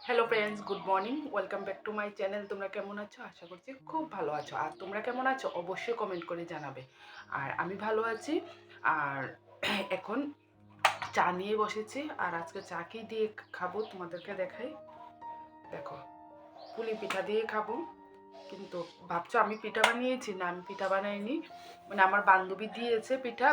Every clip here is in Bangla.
Hello friends, good morning. Welcome back to my channel. তোমরা কেমন আছো? আশা করছি খুব ভালো আছো। আর তোমরা কেমন আছো অবশ্যই কমেন্ট করে জানাবে। আর আমি ভালো আছি। আর এখন চা নিয়ে বসেছি। আর আজকে চা কি দিয়ে খাবো তোমাদেরকে দেখাই। দেখো, পুলি পিঠা দিয়ে খাবো। কিন্তু ভাবছো আমি পিঠা বানিয়েছি? না, আমি পিঠা বানাইনি। মানে আমার বান্ধবী দিয়েছে পিঠা।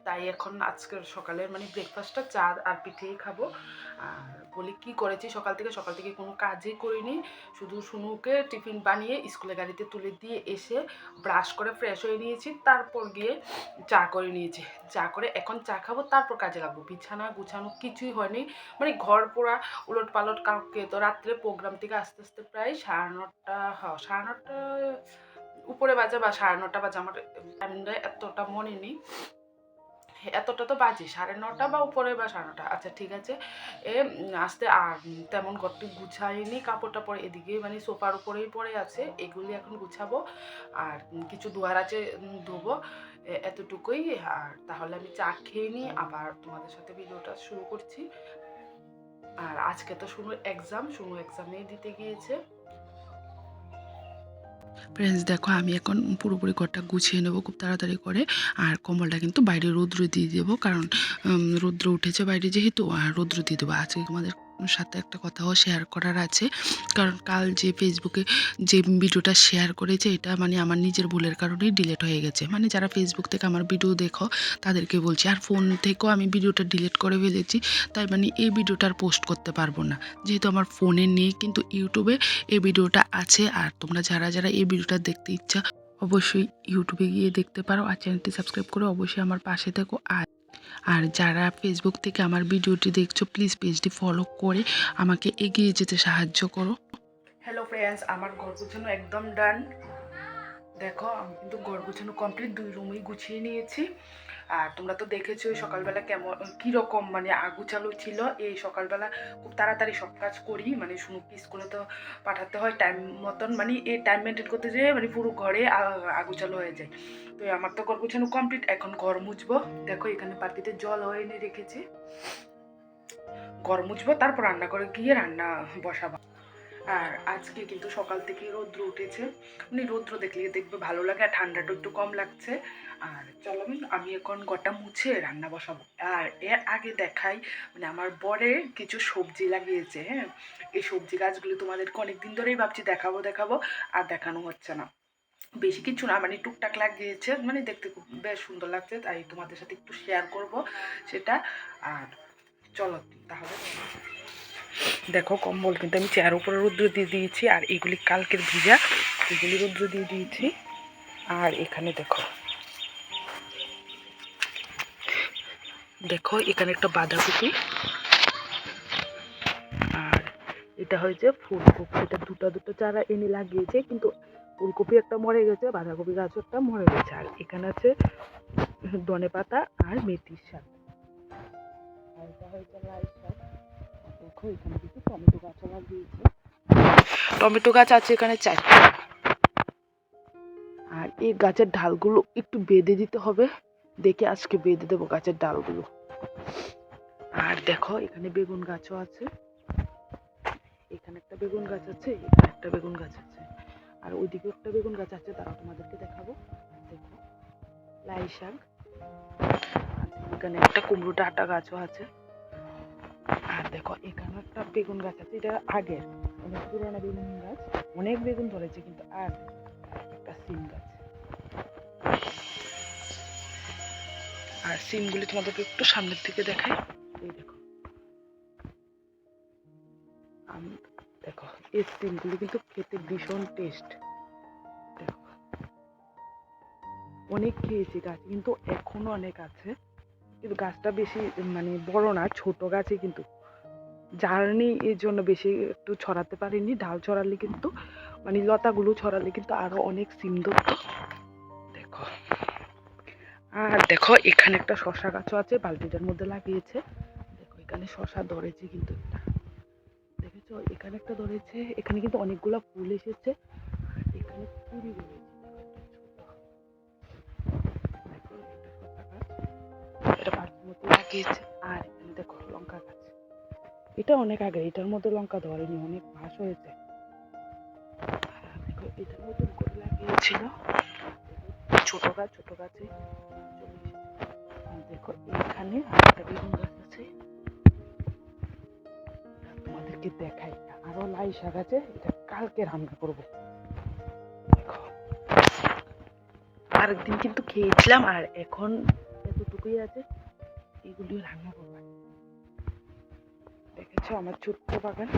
তাই এখন আজকের সকালের মানে ব্রেকফাস্টটা চা আর পিঠেই খাবো। আর বলি কি করেছি সকাল থেকে কোনো কাজই করিনি। শুধু শুনুকে টিফিন বানিয়ে স্কুলে গাড়িতে তুলে দিয়ে এসে ব্রাশ করে ফ্রেশ হয়ে নিয়েছি, তারপর গিয়ে চা করে নিয়েছি। চা করে এখন চা খাবো, তারপর কাজে লাগবো। বিছানা গুছানো কিছুই হয়নি, মানে ঘর পোড়া উলট পালট। কালকে তো রাত্রে প্রোগ্রাম থেকে আস্তে আস্তে প্রায় 9:30, হ্যাঁ 9:30 উপরে বাজে বা 9:30 বাজে, আমার টাইমটা এতটা মনে নেই। এতটা তো বাজে, 9:30 বা উপরে বা 9:30। আচ্ছা ঠিক আছে। আসতে আর তেমন ঘরটি গুছাইনি। কাপড় টাপড় এদিকে মানে সোফার উপরেই পড়ে আছে, এগুলি এখন গুছাবো। আর কিছু ধোয়ার আছে, ধোবো। এতটুকুই। আর তাহলে আমি চা খেয়ে নিই, আবার তোমাদের সাথে ভিডিওটা শুরু করছি। আর আজকে তো শুনু এক্সামেই দিতে গিয়েছে। ফ্রেন্ডস দেখো, আমি এখন পুরোপুরি ঘরটা গুছিয়ে নেবো খুব তাড়াতাড়ি করে। আর কম্বলটা কিন্তু বাইরে রৌদ্র দিয়ে দেবো, কারণ রৌদ্র উঠেছে বাইরে যেহেতু, আর রৌদ্র দিয়ে দেবো। আজকে তোমাদের সাথে একটা কথাও শেয়ার করার আছে, কারণ কাল যে ফেসবুকে যে ভিডিওটা শেয়ার করেছে, এটা মানে আমার নিজের ভুলের কারণেই ডিলিট হয়ে গেছে। মানে যারা ফেসবুক থেকে আমার ভিডিও দেখো তাদেরকে বলছি। আর ফোন থেকেও আমি ভিডিওটা ডিলিট করে ফেলেছি, তাই মানে এই ভিডিওটা আর পোস্ট করতে পারবো না, যেহেতু আমার ফোনে নেই। কিন্তু ইউটিউবে এই ভিডিওটা আছে। আর তোমরা যারা যারা এই ভিডিওটা দেখতে ইচ্ছা, অবশ্যই ইউটিউবে গিয়ে দেখতে পারো। আর চ্যানেলটি সাবস্ক্রাইব করে অবশ্যই আমার পাশে থেকো। আর যারা ফেসবুক থেকে আমার ভিডিওটি দেখছো, প্লিজ পেজটি ফলো করে আমাকে এগিয়ে যেতে সাহায্য করো। হ্যালো ফ্রেন্ডস, আমার ঘর গুছানো একদম ডান। দেখো, আমি কিন্তু ঘর গুছানো কমপ্লিট, 2 রুমই গুছিয়ে নিয়েছি। আর তোমরা তো দেখেছো সকালবেলা কেমন কীরকম মানে আগুচালো ছিল। এই সকালবেলা খুব তাড়াতাড়ি সব কাজ করি, মানে শুনুকে স্কুলে তো পাঠাতে হয় টাইম মতন। মানে এই টাইম মেনটেন করতে যেয়ে মানে পুরো ঘরে আগুচালো হয়ে যায়। তো আমার তো ঘর গুছানো কমপ্লিট, এখন ঘর মুছবো। দেখো, এখানে বালতিতে জল এনে রেখেছি। ঘর মুছবো, তারপর রান্না করে গিয়ে রান্না বসাবো। আর আজকে কিন্তু সকাল থেকে রৌদ্র উঠেছে, মানে রৌদ্র দেখবে ভালো লাগে। আর ঠান্ডাটা একটু কম লাগছে। আর চলো আমি এখন গোটা মুছে রান্না বসাবো। আর এর আগে দেখাই, মানে আমার বরে কিছু সবজি লাগিয়েছে। হ্যাঁ, এই সবজি গাছগুলি তোমাদেরকে অনেকদিন ধরেই ভাবছি দেখাবো, আর দেখানো হচ্ছে না। বেশি কিছু না, মানে টুকটাক লাগিয়েছে, মানে দেখতে খুব বেশ সুন্দর লাগছে, তাই তোমাদের সাথে একটু শেয়ার করব সেটা। আর চলো তাহলে। দেখো, কম্বল কিন্তু আমি চেয়ার উপরে রৌদ্র দিয়ে দিয়েছি। আর এগুলি কালকের ভিজা, এগুলি রৌদ্র দিয়ে দিয়েছি। আর এখানে দেখো, এখানে একটা বাঁধাকপি। আর এটা হয়েছে ফুলকপি। এটা দুটো চারা এনে লাগিয়েছে, কিন্তু ফুলকপি একটা মরে গেছে, বাঁধাকপি গাছও একটা মরে গেছে। আর এখানে আছে ধনে পাতা আর মেথির শাক। আর এটা হয়েছে লাল শাক। দেখো, এখানে কিছু টমেটো গাছও লাগিয়েছে। টমেটো গাছ আছে এখানে 4টা। আর এই গাছের ডালগুলো একটু বেঁধে দিতে হবে, দেখে আজকে বেঁধে দেবো গাছের ডালগুলো। আর দেখো, এখানে বেগুন গাছও আছে। এখানে একটা বেগুন গাছ আছে, এখানে একটা বেগুন গাছ আছে। আর ওইদিকে একটা বেগুন গাছ আছে, তারা তোমাদেরকে দেখাবো। দেখো, লাই শাক। এখানে একটা কুমড়ো ডাঁটা গাছও আছে। আর দেখো, এখানে একটা বেগুন গাছ আছে, এটা আগের অনেক পুরোনো বেগুন গাছ, অনেক বেগুন ধরেছে। কিন্তু আর একটা সিম গাছ। আর সিমগুলি তোমাদেরকে একটু সামনের থেকে দেখাই। এই দেখো, দেখো এই সিমগুলি কিন্তু খেতে ভীষণ টেস্ট। দেখো, অনেক খেয়েছি গাছ, কিন্তু এখনো অনেক আছে। কিন্তু গাছটা বেশি মানে বড় না, ছোট গাছে। কিন্তু জার্নি এর জন্য বেশি একটু ছড়াতে পারিনি। ডাল ছড়ালে কিন্তু মানে লতাগুলো ছড়ালে কিন্তু আরো অনেক সিম ধরতো। দেখো, আর দেখো, এখানে একটা শশা গাছও আছে, বালতিটার মধ্যে লাগিয়েছে। দেখো, এখানে শশা ধরেছে কিন্তু একটা, দেখেছো? এখানে একটা ধরেছে, এখানে কিন্তু অনেকগুলো ফুল এসেছে। আর এখানে কুড়ি ধরেছে। দেখো, একটা শশা গাছ, এটা বালতির মধ্যে লাগিয়েছে। আর এখানে দেখো লঙ্কা গাছ। এটা অনেক আগে, এটার মধ্যে লঙ্কা ধরেনি, অনেক মাস হয়েছে। দেখো এটার মধ্যে করে লাগিয়েছিল ছোট গাছ, ছোট গাছে চলে এসেছে। আর দেখো এখানে একটা বেগুন গাছ আছে, তোমাদেরকে দেখাই। আরো লাই শাক আছে, এটা কালকে রান্না করব। দেখো আরেকদিন কিন্তু খেয়েছিলাম, আর এখন এতটুকুই আছে, এগুলি রান্না করবো। দেখেছো আমার ছোট্ট বাগান,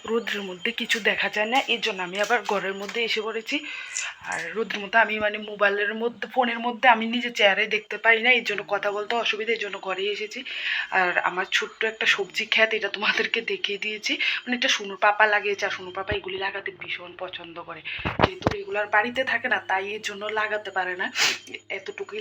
রোদ্রের মধ্যে কিছু দেখা যায় না, এর জন্য আমি আবার ঘরের মধ্যে এসে পড়েছি। আর রোদ্রের মধ্যে আমি মানে মোবাইলের মধ্যে, ফোনের মধ্যে আমি নিজে চেয়ারে দেখতে পাই না, এর জন্য কথা বলতে অসুবিধা, এর জন্য ঘরে এসেছি। আর আমার ছোট্ট একটা সবজি ক্ষেত, এটা তোমাদেরকে দেখিয়ে দিয়েছি। মানে এটা সুনুর পাপা লাগিয়েছে, আর সুনুর পাপা এগুলি লাগাতে ভীষণ পছন্দ করে, যেহেতু রেগুলার বাড়িতে থাকে না, তাই এর জন্য লাগাতে পারে না। এতটুকুই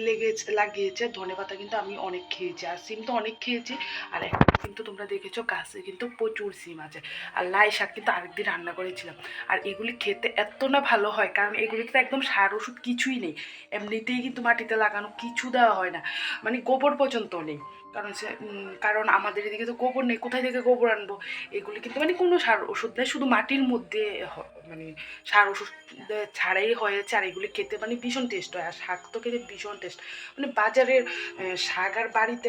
লাগিয়েছে। ধনেপাতা কিন্তু আমি অনেক খেয়েছি, আর সিম তো অনেক খেয়েছি। আর এখন কিন্তু তোমরা দেখেছো গাছে কিন্তু প্রচুর সিম আছে। আর লাই শাক কিন্তু আরেকদিন রান্না করেছিলাম। আর এগুলি খেতে এত না ভালো হয়, কারণ এগুলিতে একদম সার ওষুধ কিছুই নেই, এমনিতেই কিন্তু মাটিতে লাগানো, কিছু দেওয়া হয় না, মানে গোবর পর্যন্ত নেই। কারণ আমাদের এদিকে তো গোবর নেই, কোথায় থেকে গোবর আনবো। এগুলি কিন্তু মানে কোনো সার ওষুধ নেই, শুধু মাটির মধ্যে মানে সার ওষুধ ছাড়াই হয়েছে। আর এগুলি খেতে মানে ভীষণ টেস্ট হয়, আর শাক তো খেতে ভীষণ টেস্ট। মানে বাজারের শাক আর বাড়িতে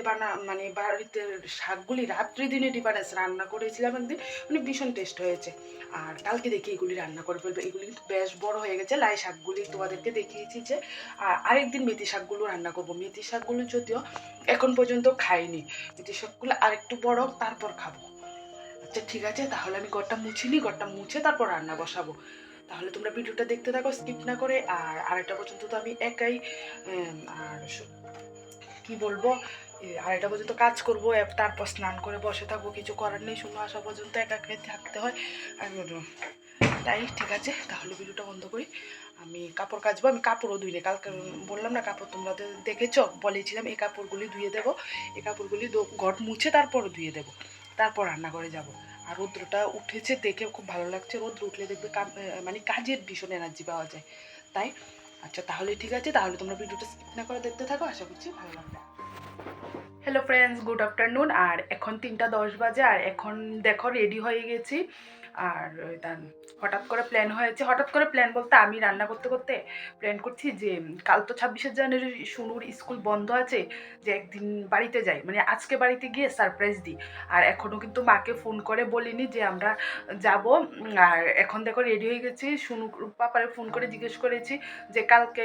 মানে বাড়িতে শাকগুলি রাত্রি দিনে ডিফারেন্স। রান্না করেছিলাম একদিন, মানে ভীষণ টেস্ট হয়েছে। আর কালকে দেখি এগুলি রান্না করে ফেলবে। এগুলি কিন্তু বেশ বড় হয়ে গেছে, লাই শাকগুলি তোমাদেরকে দেখিয়েছি যে। আর আরেকদিন মেথি শাকগুলো রান্না করবো। মেথি শাকগুলো যদিও এখন পর্যন্ত খাইনি, মেথি শাকগুলো আরেকটু বড় তারপর খাবো। আচ্ছা ঠিক আছে, তাহলে আমি ঘরটা মুছিনি, ঘরটা মুছে তারপর রান্না বসাবো। তাহলে তোমরা ভিডিওটা দেখতে থাকো স্কিপ না করে। আর আরেকটা পর্যন্ত তো আমি একাই, আর কি বলবো, আড়াইটা পর্যন্ত কাজ করবো, তারপর স্নান করে বসে থাকবো, কিছু করার নেই, শূন্য আসা পর্যন্ত একা একাই থাকতে হয়। আর তাই ঠিক আছে, তাহলে ভিডিওটা বন্ধ করি। আমি কাপড় কাচবো, আমি কাপড়ও ধুইনি, কালকে বললাম না কাপড় তোমরা দেখেছ, বলেছিলাম এই কাপড়গুলি ধুয়ে দেবো। এই কাপড়গুলি ঘর মুছে তারপর ধুয়ে দেবো, তারপর রান্না করে যাব। আর রৌদ্রটা উঠেছে দেখে খুব ভালো লাগছে, রৌদ্র উঠলে দেখবে মানে কাজের ভীষণ এনার্জি পাওয়া যায়, তাই। আচ্ছা তাহলে ঠিক আছে, তাহলে তোমরা ভিডিওটা স্কিপ না করে দেখতে থাকো, আশা করছি ভালো লাগবে। Hello friends, good afternoon. আর এখন 3টা 10 বাজে, আর এখন দেখো রেডি হয়ে গেছি। আর হঠাৎ করে প্ল্যান হয়েছে, হঠাৎ করে প্ল্যান বলতে আমি রান্না করতে করতে প্ল্যান করছি যে কাল তো 26শে জানুয়ারি শুনুর স্কুল বন্ধ আছে, যে একদিন বাড়িতে যাই, মানে আজকে বাড়িতে গিয়ে সারপ্রাইজ দিই। আর এখনও কিন্তু মাকে ফোন করে বলিনি যে আমরা যাব। আর এখন দেখো রেডি হয়ে গেছি, শুনু পাপারে ফোন করে জিজ্ঞেস করেছি যে কালকে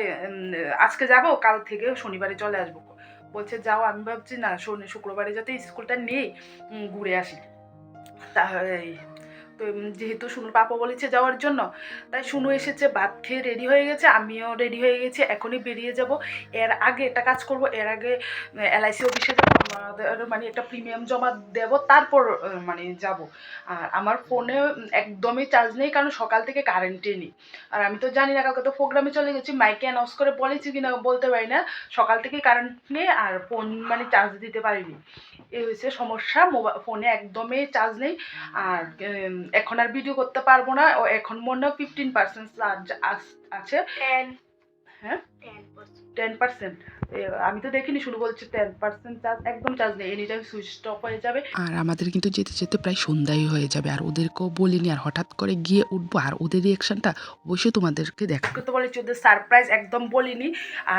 আজকে যাব, কাল থেকে শনিবারে চলে আসবো। বলছে যাও। আমি ভাবছি না, শুক্রবারে যাতে স্কুলটা নেই, ঘুরে আসি। তাহলে তো যেহেতু শুনুর পাপা বলেছে যাওয়ার জন্য, তাই শুনু এসেছে, ভাত খেয়ে রেডি হয়ে গেছে, আমিও রেডি হয়ে গেছি, এখনই বেরিয়ে যাব। এর আগে একটা কাজ করব, এর আগে LIC অফিসে যাবো, আমাদের মানে একটা প্রিমিয়াম জমা দেব, তারপর মানে যাব। আর আমার ফোনে একদমই চার্জ নেই, কারণ সকাল থেকে কারেন্টে নেই। আর আমি তো জানি না, কালকে তো প্রোগ্রামে চলে গেছি, মাইকে অ্যানাউন্স করে বলেছি কিনা বলতে পারি না, সকাল থেকে কারেন্ট নেই, আর ফোন মানে চার্জ দিতে পারিনি। এই হয়েছে সমস্যা, ফোনে একদমই চার্জ নেই। আর এখন আর ভিডিও করতে পারবো না, ও এখন মনে হয় 15% চার্জ আছে। হ্যাঁ 10%। আমি তো দেখিনি, শুরু বলছে 10% চার্জ, একদম চার্জ নেই, এনি টাইম সুইচ অফ হয়ে যাবে। আর আমাদের কিন্তু যেতে যেতে প্রায় সন্ধ্যাই হয়ে যাবে, আর ওদেরকেও বলিনি, আর হঠাৎ করে গিয়ে উঠবো, আর ওদের রিয়াকশনটা অবশ্যই তোমাদেরকে দেখাবো। তো বলেছি ওদের সারপ্রাইজ একদম বলিনি,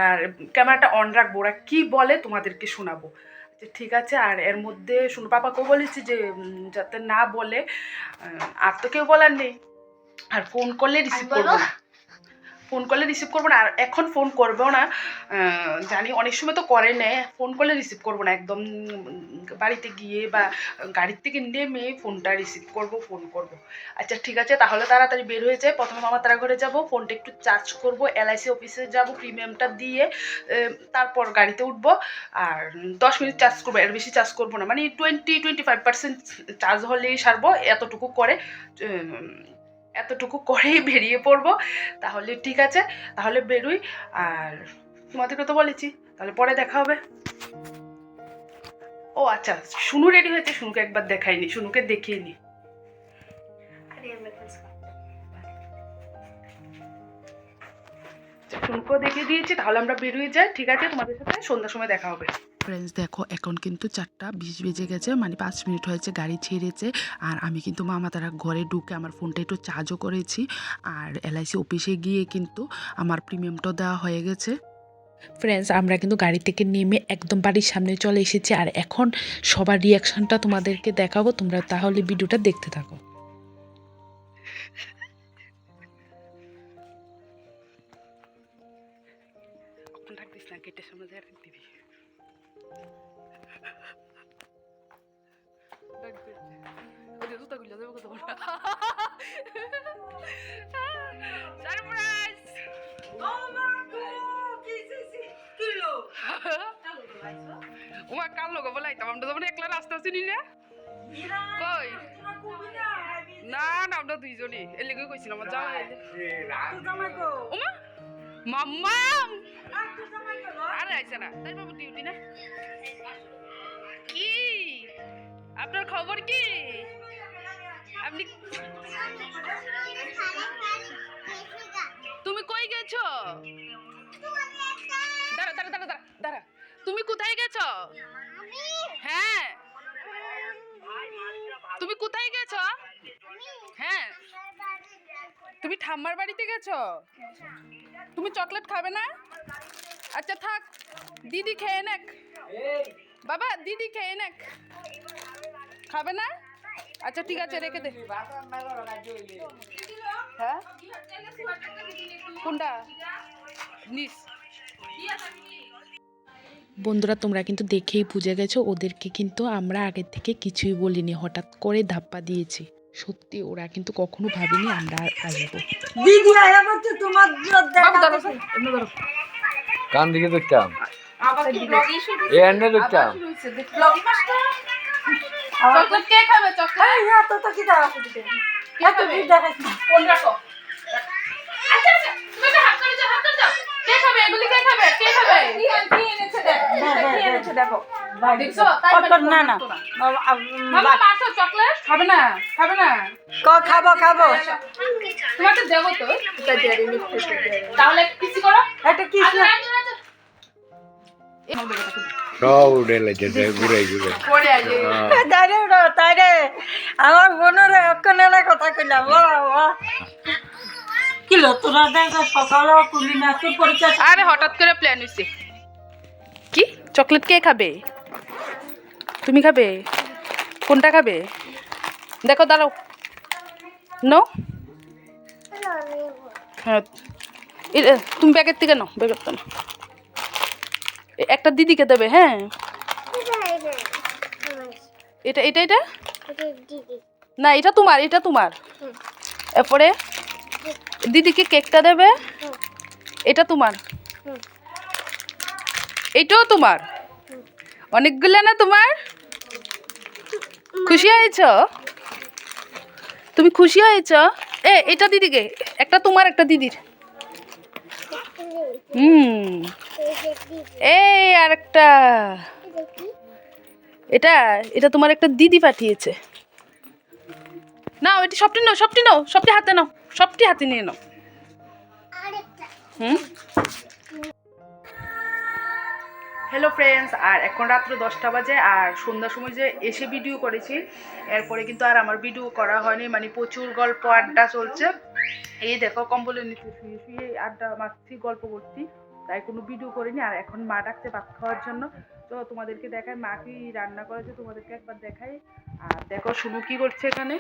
আর ক্যামেরাটা অন রাখবো, ওরা কী বলে তোমাদেরকে শোনাবো। ঠিক আছে। আর এর মধ্যে শুনু পাপাকেও বলেছি যে যাতে না বলে, আর তো কেউ বলার নেই। আর ফোন করলে রিসিভ করবো না, আর এখন ফোন করবেও না, জানি অনেক সময় তো করে নেয়, ফোন করলে রিসিভ করবো না, একদম বাড়িতে গিয়ে বা গাড়ির থেকে নেমে ফোনটা রিসিভ করব, ফোন করব। আচ্ছা ঠিক আছে, তাহলে তাড়াতাড়ি বের হয়ে যায়। প্রথমে মামা তারা ঘরে যাব, ফোনটা একটু চার্জ করব, LIC অফিসে যাব, প্রিমিয়ামটা দিয়ে তারপর গাড়িতে উঠবো। আর 10 মিনিট চার্জ করবো, এর বেশি চার্জ করবো না, মানে 20-25% চার্জ হলেই সারবো, এতটুকু করেই বেরিয়ে পড়বো। তাহলে ঠিক আছে, তাহলে বেরোই। আর তোমাদেরকে তো বলেছি, তাহলে পরে দেখা হবে। ও আচ্ছা, শুনু রেডি হয়েছে, শুনুকে একবার দেখাইনি, শুনুকে দেখিয়ে নি। শুনুকেও দেখিয়ে দিয়েছি, তাহলে আমরা বেরিয়ে যাই। ঠিক আছে, তোমাদের সাথে সন্ধ্যার সময় দেখা হবে। ফ্রেন্ডস দেখো এখন কিন্তু 4:20 বেজে গেছে, মানে 5 মিনিট হয়েছে গাড়ি ছেড়েছে। আর আমি কিন্তু মামা তারা ঘরে ঢুকে আমার ফোনটা একটু চার্জও করেছি। আর LIC অফিসে গিয়ে কিন্তু আমার প্রিমিয়ামটাও দেওয়া হয়ে গেছে। ফ্রেন্ডস আমরা কিন্তু গাড়ি থেকে নেমে একদম বাড়ির সামনে চলে এসেছি। আর এখন সবার রিয়াকশনটা তোমাদেরকে দেখাবো, তোমরা তাহলে ভিডিওটা দেখতে থাকো। গেটের সামনে যায় রাখ দিবি। ওমা কার লোক বলাইতাম আমরা যখন একলা রাস্তা চিনি না কই না না আমরা দুইজনই এর লেগে কইছিলাম আমার জামাই ওমা মাম্মা আরে আইছে না তাই বাবু ডিউটি না কি আপনার খবর কি আপনি তুমি কই গেছো দাঁড়া দাঁড়া দাঁড়া দাঁড়া দাঁড়া তুমি কোথায় গেছো হ্যাঁ তুমি কোথায় গেছো হ্যাঁ তুমি ঠাম্মার বাড়িতে গেছো তুমি চকলেট খাবে না আচ্ছা থাক দিদি খেয়ে নেক বাবা দিদি খেয়ে নেক খাবে না আচ্ছা ঠিক আছে রেখে দে হ্যাঁ কোনটা নিস বন্ধুরা তোমরা কিন্তু দেখেই বুঝে গেছো ওদেরকে কিন্তু আমরা আগে থেকে কিছুই বলিনি, হঠাৎ করে ধাপ্পা দিয়েছি। সত্যি ওরা কিন্তু কখনো ভাবেনি আমরা আসবো। দিদি আয়া বলতে তোমার কান দিকে দেখতাম এই এন্ডে দেখতাম চকলেট কে খাবে চকলেট এই এত তো কি দাও এত কি দেখাইছ কোন রাখো আচ্ছা আচ্ছা তুমি তো হাত করে যাও কে খাবে এগুলি কে খাবে কি এনেছে দেখো দেখছো তাই না না মামা পাঁচটা চকলেট খাবে না খাবো তোমাকে দেবো তো তাহলে কিছু করো এটা কি সব উঠে লেগেছে ঘুরে ঘুরে পড়ে আইলে তাইরে আমার বোনের অক্ষণের কথা কইলাম কিলো তোরা দেখ সকালে তুলি না তোর পরীক্ষা আরে হঠাৎ করে প্ল্যান হইছে কি চকলেট কে খাবে তুমি খাবে কোনটা খাবে দেখো দাঁড়াও নো হ্যাঁ তুমি ব্যাগের থেকে নাও ব্যাগের তো না একটা দিদিকে দেবে হ্যাঁ এটা এটা এটা না এটা তোমার এরপরে দিদিকে কেকটা দেবে এটা তোমার এটাও তোমার অনেকগুলো না তোমার খুশি হয়েছ তুমি খুশি হয়েছ এটা দিদিকে একটা তোমার একটা দিদির এই আর একটা এটা এটা তোমার একটা দিদি পাঠিয়েছে নাও এটি সবটি হাতে নাও সবটি হাতে নিয়ে নাও হ্যালো ফ্রেন্ডস আর এখন রাত্র 10টা বাজে আর সন্ধ্যার সময় যে এসে ভিডিও করেছি এরপরে কিন্তু আর আমার ভিডিও করা হয়নি, মানে প্রচুর গল্প আড্ডা চলছে। এই দেখো কম্বলের নিচে শুয়ে শুয়ে আড্ডা মারছি গল্প করছি, তাই কোনো ভিডিও করিনি। আর এখন মা ডাকছে ভাত খাওয়ার জন্য, তো তোমাদেরকে দেখাই মা কি রান্না করেছে তোমাদেরকে একবার দেখাই। আর দেখো শুনু কি করছে এখানে,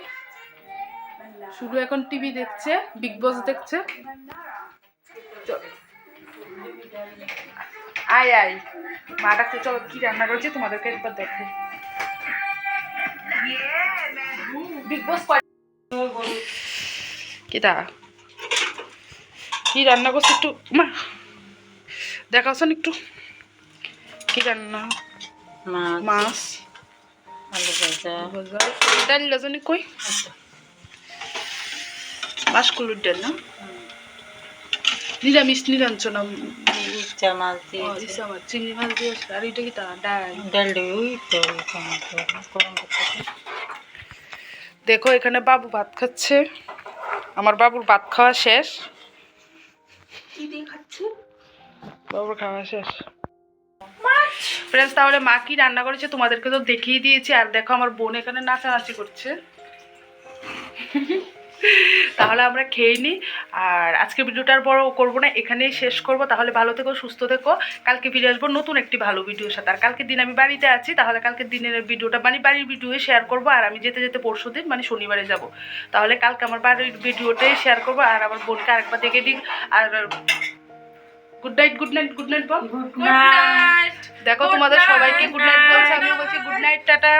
শুনু এখন টিভি দেখছে, বিগ বস দেখছে। আয় আয় মা ডাকছে, চলো কি রান্না করেছে তোমাদেরকে একবার দেখাই। বিগ বস কিটা কি রান্না করছে একটু মা দেখাচ্ছেন একটু কি রান্না, মাছ আলু ভাজা ডাল লাজানি কই মাছকুলুর ডাল না নিরামিষ নিরঞ্জনা চিংড়ি মাছ দিয়ে আর এটা কি ডাল। দেখো এখানে বাবু ভাত খাচ্ছে, আমার বাবুর ভাত খাওয়া শেষ, বাবুর খাওয়া শেষ। ফ্রেন্ডস তাহলে মা কি রান্না করেছে তোমাদেরকে তো দেখিয়ে দিয়েছি, আর দেখো আমার বোন এখানে নাচানাচি করছে। তাহলে আমরা খেয়ে নিই, আর আজকে ভিডিওটা আর বড় করবো না, এখানেই শেষ করব। তাহলে ভালো থেকো, সুস্থ থেকো, কালকে ফিরে আসবো নতুন একটি ভালো ভিডিওর সাথে। আর কালকের দিন আমি বাড়িতে আছি, তাহলে কালকের দিনের ভিডিওটা মানে বাড়ির ভিডিও শেয়ার করবো। আর আমি যেতে যেতে পরশু দিন মানে শনিবারে যাব, তাহলে কালকে আমার বাড়ির ভিডিওটাই শেয়ার করবো। আর আমার বোনকে আরেকবার দেখে দিই। আর good night, good night, good night বল। Good night. দেখো তোমাদের সবাইকে গুড নাইট বলছে, আমিও বলছি গুড নাইট, টাটা।